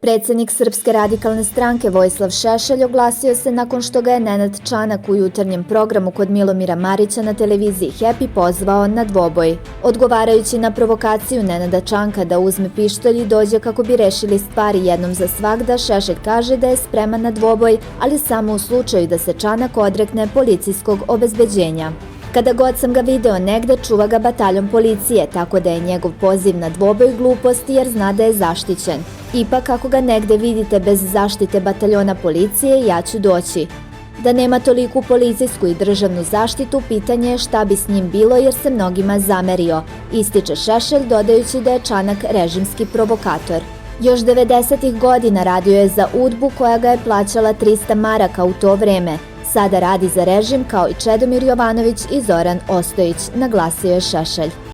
Predsednik Srpske radikalne stranke Vojislav Šešelj oglasio se nakon što ga je Nenad Čanak u jutarnjem programu kod Milomira Marića na televiziji Happy pozvao na dvoboj. Odgovarajući na provokaciju Nenada Čanka da uzme pištolj i dođe kako bi rešili stvari jednom za svagda, Šešelj kaže da je spreman na dvoboj, ali samo u slučaju da se Čanak odrekne policijskog obezbeđenja. Kada god sam ga video negde, čuva ga bataljon policije, tako da je njegov poziv na dvoboj glupost jer zna da je zaštićen. Ipak, ako ga negde vidite bez zaštite bataljona policije, ja ću doći. Da nema toliku policijsku i državnu zaštitu, pitanje je šta bi s njim bilo jer se mnogima zamerio, ističe Šešelj dodajući da je Čanak režimski provokator. Još 90-ih godina radio je za UDBU koja ga je plaćala 300 maraka u to vreme. Sada radi za režim kao i Čedomir Jovanović i Zoran Ostojić, naglasio je Šešelj.